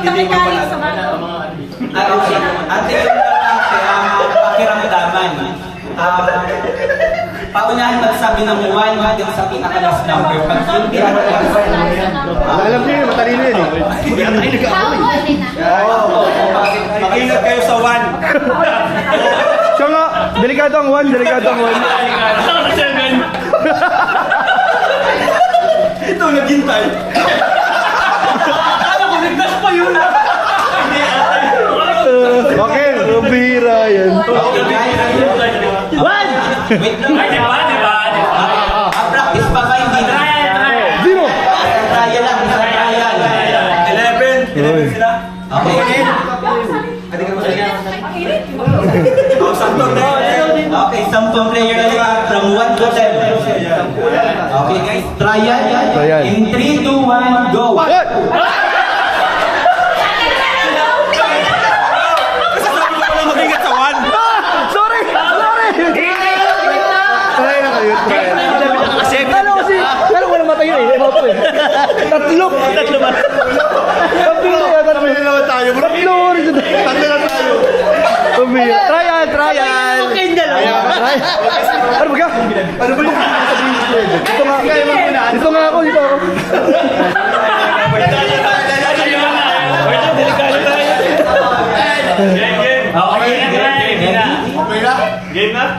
Kami kayo sa mga Ate yung pakiramdaman. Paunahan magsabi ng 1 hanggang sa pinaka-last number. Pag hindi Alam niyo yun, matalino yun eh. Makinig kayo sa 1. Siya nga, delikado ang 1, delikado ang 1. Ito naghintay. Alam ko, nagdas pa yun. Okay, bihira yan. Okay, guys. One! Wait lang. Practice pa ba? Hindi na. Zero! Trial lang, isang trial. 11 sila. Okay. Okay, sampung player na from 1 to 10. Okay guys, trial. In 3, 2, 1, go! Sorry! Try na kayo, try. Ano kasi, pero wala matayo eh, iba po eh. Tatlo ba? Tatlo naman tayo. Tatlo na tayo. Trial! Ano ba ka? Ano ba yun? Dito nga ako. Game na?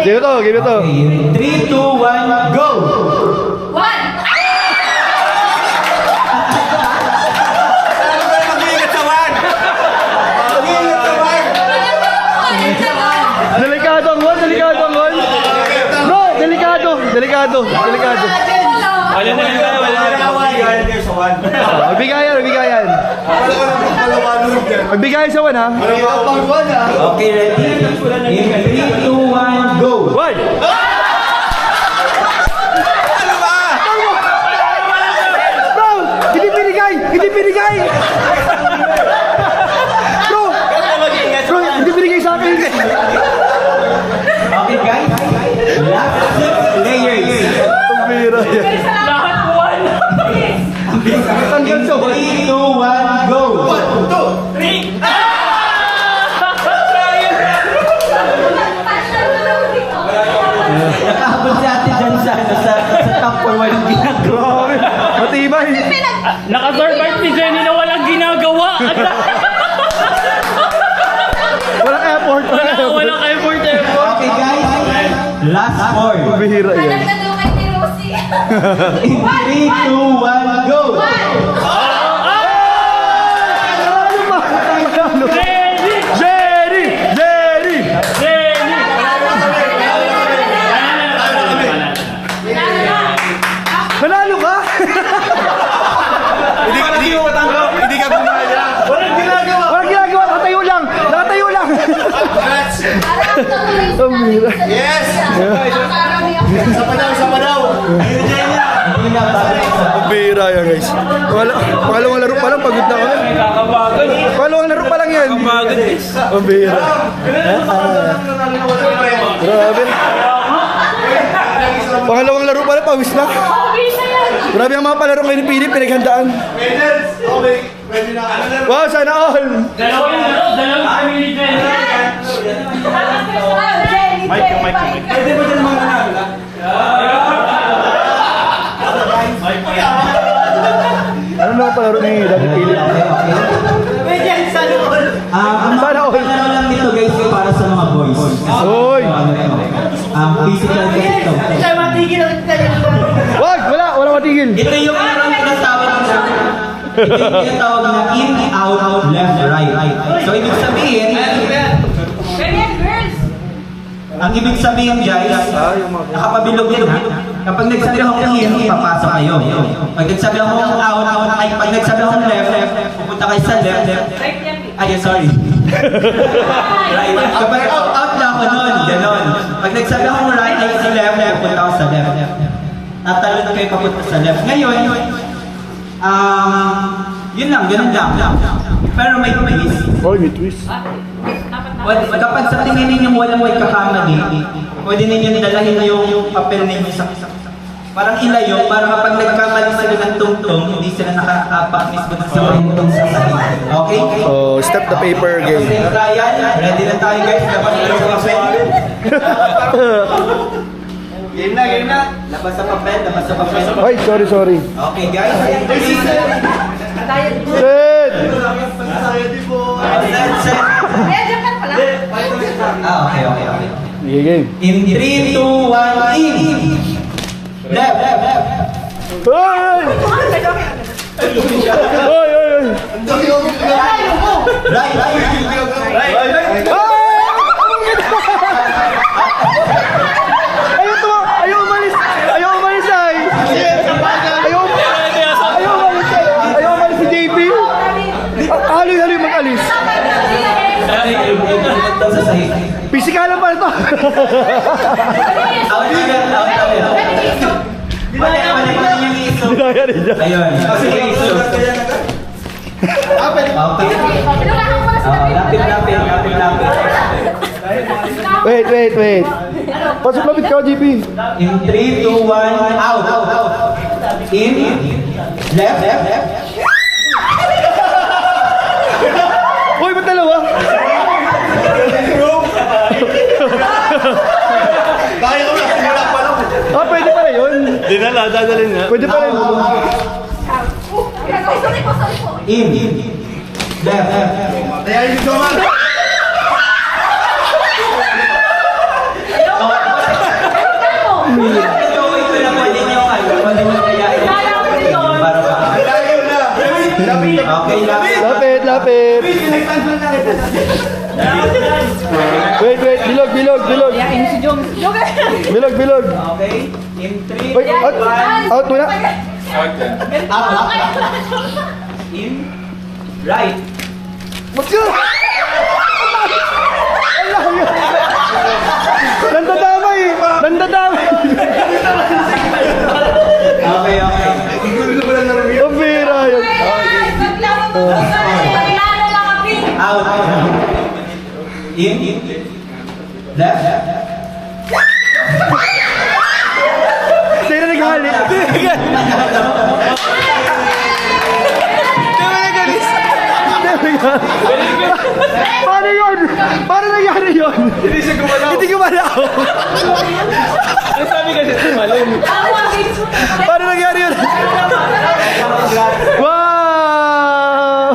Give it to. 3, 2, 1, go! Delikado ang 1. No, delikado. Magbigayan. Magbigayan sa 1 ha. Okay, ready? In 3, 2, 1, go! 1! Bro! Hindi binigay! Bro, hindi binigay sa akin! Okay guys, last 6 players. Ang bira yan. In 3, 2, 1, go! 1, 2, 3! Nakahabol si ate dyan sa top 4 walang ginagawa. Grabe. Matibay. Naka-survive si Jenny na walang ginagawa. Walang effort. Walang effort. Okay guys, last 4. Bihira yan. In 3, 2, 1, go! Jerry! Manalo ka? Hindi ka gumaya. Walang ginagawa. Nakatayo lang. Yes! Sama daw. Bira yan guys. Pangalawang laro pa lang, pagod na kami. Pangalawang laro pa lang yan. Ang bira. Grabe. Pangalawang laro pa lang, pawis na. Grabe ang mga palaro ngayon ni Philip, pinaghandaan. Wow, sana all. Dalawang kami ni Jenny. Pwede ba dyan mga nanalo? Ano mga palaro ni Daddy Philip? Ang Sana all. ano lang nito guys para sa mga boys. Oy! Physical game ito. Wala matigil. Ito yung parang tinatawag na in, out, left, right. So ibig sabihin, ang ibig sabihin guys, nakapabilog yan ha. Kapag nagsabi akong in, papasok kayo. Pag nagsabi akong out, ay pag nagsabi akong left, pupunta kayo sa left. Ay, sorry. Right. Kapag out na ako nun, ganon. Pag nagsabi akong right, ay sa left, pupunta ako sa left. Tatalon kayo papunta sa left. Ngayon, yun lang, ganun lang. Pero may twist. Oh, may twist. Kapag sa tingin ninyo walang may kakamali, pwede ninyo dalahin yung papel ninyo sa parang ilayo para kapag nagkamali sila ng tungtong, hindi sila nakakapak mismo sa tungtong sa sahig. Okay? Oh, step the paper game. Kasi Ryan, ready na tayo guys. Labas na sa papel. Game na. Labas sa papel, labas sa papel. Ay, sorry. Okay guys. Set! Set. Eh, dyan ka pala. Okay. Sige, game. In 3, 2, 1, in! Left! Ay! Right! Ayaw umalis ay! Ayaw umalis si JP! Haloy mag-alis! Sa sahig. Pisikalan pa ito! Out. Mali yung iso. Ayun. Kasi yung iso. Okay. Wait. Pasok lapit ka, JP. In 3, 2, 1, out. In. Left. Uy, ba't dalawa? Pwede pala yun. Dadalhin nga. Pwede pala yun. Sorry po. In. Left. Ito na pwede niyo pwede niyo kayain. Para ba? Okay, Lapit. Wait, bilog. Yain si Jong. Bilog. Okay. In 3, Wait, out muna. in. Right. What's yun? Nandadamay. Okay. Ang bira yun. Out. In. Left. Sino naghalit? Paano yun? Paano nangyari yun? Hindi gumalaw. Ang sabi kasi tumalon. Paano nangyari yun? Wow!